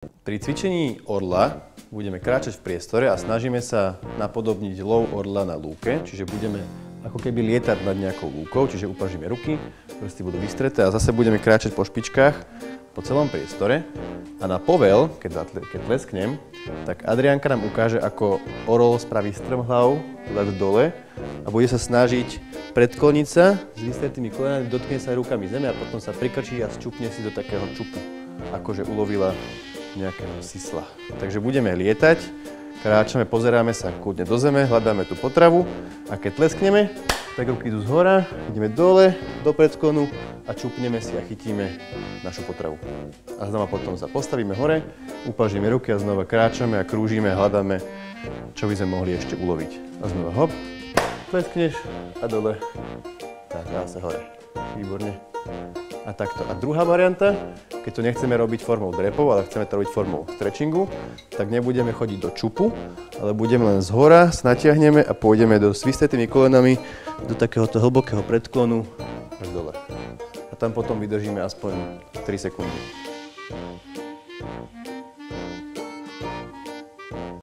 Pri cvičení orla budeme kráčať v priestore a snažíme sa napodobniť lov orla na lúke, čiže budeme ako keby lietať nad nejakou lúkou, čiže upažíme ruky, prsty budú vystreté a zase budeme kráčať po špičkách po celom priestore. A na povel, keď lesknem, tak Adriánka nám ukáže, ako orol spraví strmhlav let dole a bude sa snažiť predkloniť sa s vystretými kolenami, dotkne sa rukami zeme a potom sa prikrčí a zčupne si do takého čupu, akože ulovila nejakého sisla. Takže budeme lietať, kráčame, pozeráme sa kľudne do zeme, hľadáme tú potravu a keď tleskneme, tak ruky idú zhora, ideme dole, do predklonu a čupneme si a chytíme našu potravu. A znova potom sa postavíme hore, upažíme ruky a znova kráčame a krúžime, hľadáme, čo by sme mohli ešte uloviť. A znova hop, tleskneš a dole. Tak, zase hore. Výborne. A takto. A druhá varianta, keď to nechceme robiť formou drepov, ale chceme to robiť formou stretchingu, tak nebudeme chodiť do čupu, ale budeme len zhora, natiahneme a pôjdeme s vystretými kolenami do takéhoto hlbokého predklonu až dole. A tam potom vydržíme aspoň 3 sekundy.